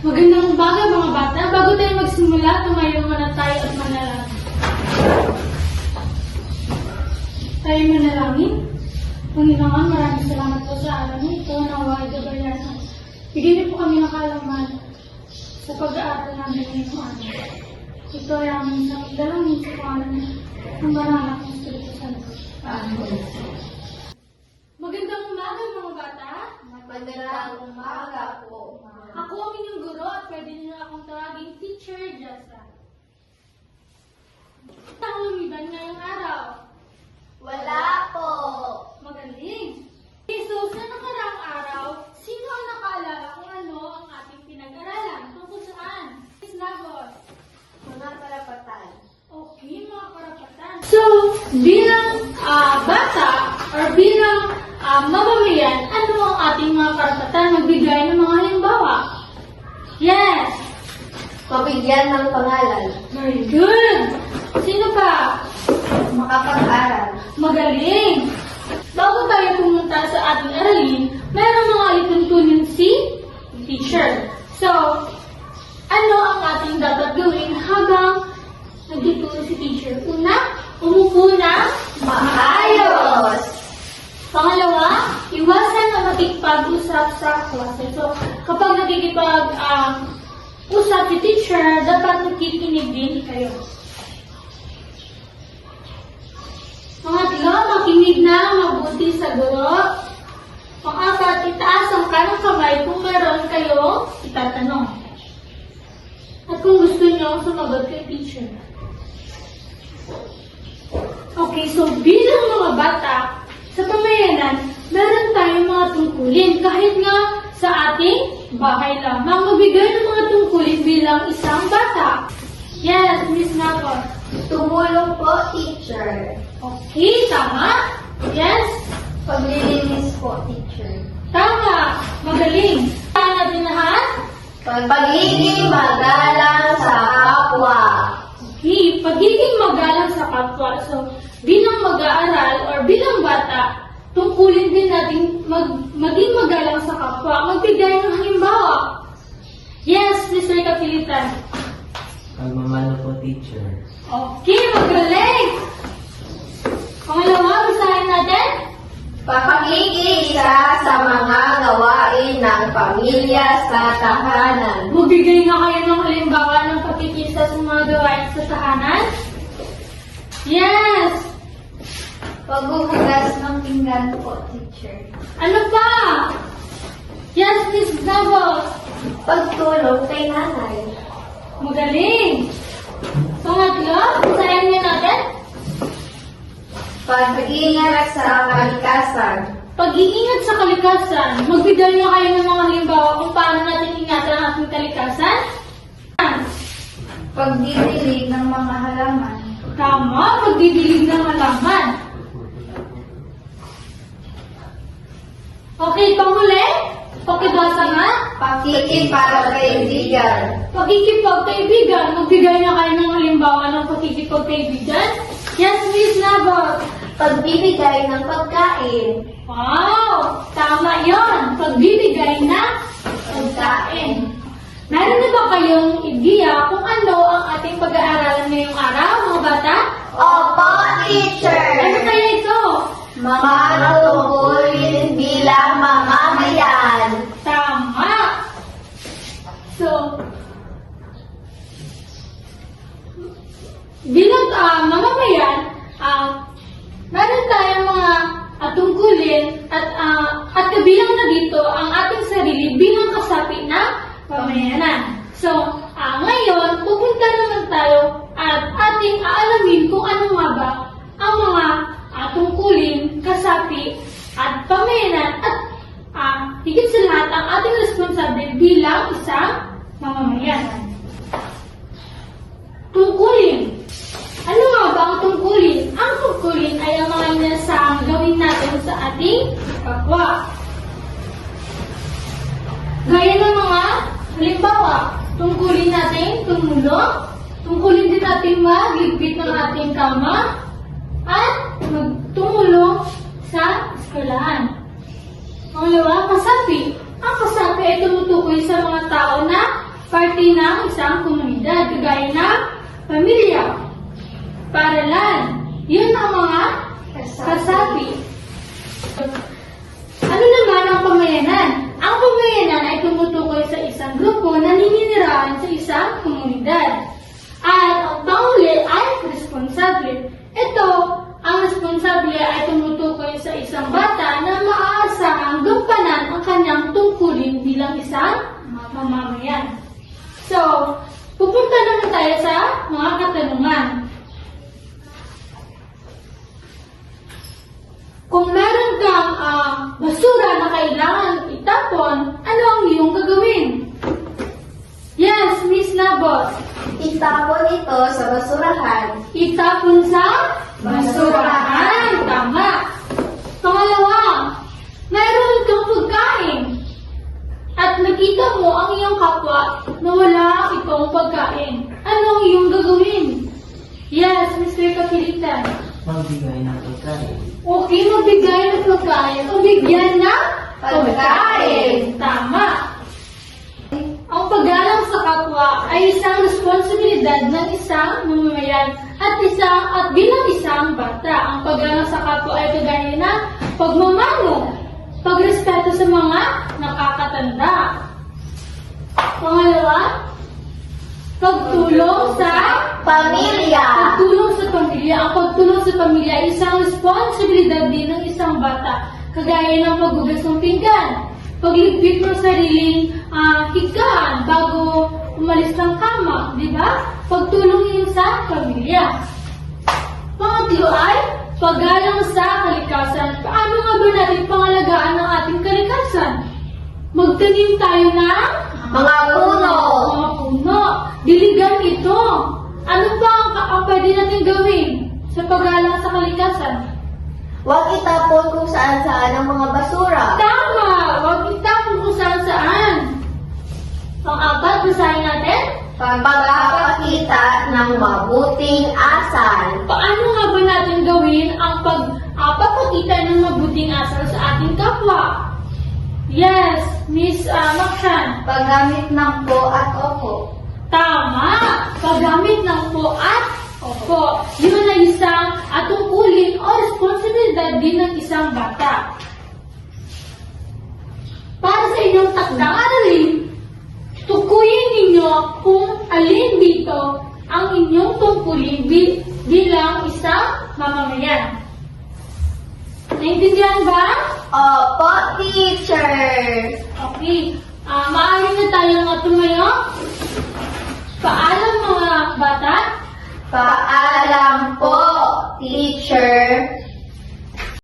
Magandang umaga mga bata. Bago tayo magsimula, tumayo muna tayo at manalangin. Tayo manalangin. Panginoon, maraming salamat po sa araw nito. Naway gabayan. Bigyan niyo po kami ng kalaman sa pag-aaral namin ngayong araw. Ito ay aming isang dalangin sa pangalan ng Banal ng Espiritu Santo. Amen. Magandang umaga mga bata. Magandang umaga po, ma'am. Ako ang inyong guro at pwede niyo akong tawaging Teacher Jessa. Ang lumiban ngayong araw. Wala po. Magaling. Okay, so sa nakaraang araw, sino ang nakaalala kung ano ang ating pinag-aralan? Tungkol saan? Miss Lagos. Mga karapatan. Okay, mga karapatan. So, bilang bata or bilang mamamayan, ano ang ating mga karapatan? Magbigay ng mga halimbawa. Yes. Mabigyan ng pangalan. Very good. Sino pa? Makapag-aral. Magaling. Bago tayo pumunta sa ating aralin, mayroong mga ituntunin si teacher. So, ano ang ating dapat gawin habang nagtuturo si teacher? Una, umupo na Maayos. Pangalawa, iwasan na makikipag-usap sa klase. So, kapag nakikipag-usap si teacher, dapat nakikinig din kayo. Pangatlo, makinig na mabuti sa guro. Pang-apat, itaas ang kanang kamay kung meron kayo itatanong. At kung gusto niyo, sumagot kay teacher. Okay, so bilang mga bata, sa pamayanan, meron tayong mga tungkulin. Kahit nga sa ating bahay lamang, mabigay ng mga tungkulin bilang isang bata. Yes, Miss Nagos. Tumulong po, teacher. Okay, tama? Yes? Paglilinis po, teacher. Tama. Magaling. Saan natin lahat? Pagiging magalang sa kapwa. Okay, pagiging magalang sa kapwa. So, bilang mag-aaral or bilang bata, tungkulin din natin maging magalang sa kapwa. Magbigay ng halimbawa. Yes, Mr. Kapilitan. Pagmamano po, teacher. Okay, magaling. Pangalawa, basahin natin. Pakikisa sa mga gawain ng pamilya sa tahanan. Magbigay nga kayo ng halimbawa ng pakikisa sa mga gawain sa tahanan. Yes. Paghuhugas ng pinggan po, teacher. Ano pa? Yes, Miss Davos. Pagtulong kay nanay. Magaling. Pangatlo, basahin niyo natin. Pag-iingat sa kalikasan. Pag-iingat sa kalikasan. Magbigay nga kayo ng mga halimbawa kung paano natin ingatan ang ating kalikasan. Pagdidilig ng mga halaman. Tama, pagdidilig ng halaman. Okay, panghuli. Pakibasa nga. Pakikipagkaibigan. Pakikipagkaibigan. Magbigay nga kayo ng halimbawa ng pakikipagkaibigan. Yes, Miss Nabot. Pagbibigay ng pagkain. Wow! Tama yon. Pagbibigay ng pagkain. Meron na ba kayong ideya kung ano ang ating pag-aaralan ngayong araw, mga bata? Opo, teacher. Ano kaya ito? Mga tungkulin bilang mamamayan. Tama! So, bilang mamamayan, meron tayong mga tungkulin at kabilang na dito ang ating sarili bilang kasapi ng pamayanan. So, ngayon, pupunta naman tayo at ating aalamin kung ano nga ba ang mga tungkulin, kasapi, at pamayanan at higit sa lahat ang ating responsable bilang isang mamamayan. Tungkulin. Ano nga ba ang tungkulin? Ang tungkulin ay ang mga inasahang gawin natin sa ating kapwa. Gaya ng mga halimbawa, tungkulin natin tumulong, tungkulin din natin magligpit ng ating kama, at magtumulong sa eskwelahan. Pangalawa, kasapi. Ang kasapi ay tumutukoy sa mga tao na parte ng isang komunidad, kagaya ng pamilya, paaralan. Yun ang mga kasapi. Ano naman ang pamayanan? Ang pamayanan ay tumutukoy sa isang grupo na naninirahan sa isang komunidad. At ang panghuli ay responsable. Ito, ang responsable ay tumutukoy sa isang bata na maaasahang gampanan ang kanyang tungkulin bilang isang mamamayan. So, pupunta naman tayo sa mga katanungan. Kung meron kang basura na kailangan itapon, ano ang iyong gagawin? Yes, Miss Nabos. Itapon ito sa basurahan. Itapon sa basurahan. Tama. Pangalawa, meron kang pagkain. At nakita mo ang iyong kapwa na wala itong pagkain. Ano ang iyong gagawin? Yes, Mr. Kapilitan. Magbigay ng pagkain. Okay, magbigay ng pagkain o bigyan ng Pagkain. Tama. Ang paggalang sa kapwa ay isang responsibilidad ng isang mamamayan at bilang isang bata. Ang paggalang sa kapwa ay kagaya ng pagmamano, pagrespeto sa mga nakakatanda. Pangalawa, pagtulong sa Pamilya. pagtulong sa pamilya. Ang pagtulong sa pamilya ay isang responsibilidad din ng isang bata. Kagaya ng paghugas ng pinggan, pagligpit ng sariling higaan bago umalis ng kama, di ba? Pagtulong yun sa pamilya. Pangatlo ay paggalang sa kalikasan. Paano nga ba natin pangalagaan ang ating kalikasan? Magtanim tayo ng Mga puno. mga puno. Diligan ito. Ano pa ang pwede natin gawin sa paggalang sa kalikasan? Huwag itapon kung saan-saan ang mga basura. Tama! Huwag itapon kung saan-saan. Pang-apat, basahin natin. Pagpapakita ng mabuting asal. Paano nga ba natin gawin ang pagpapakita ng mabuting asal sa ating kapwa? Yes, Miss Makshan. Paggamit ng po at opo. Tama! Paggamit ng po at opo. Yun ay isang tungkulin o responsibilidad din ng isang bata. Para sa inyong takdang aralin, tukuyin ninyo kung alin dito ang inyong tungkulin bilang isang mamamayan. Naintindihan ba? Opo, teacher. Okay. Maaari na tayong tumayo. Paalam mga bata. Paalam po, teacher.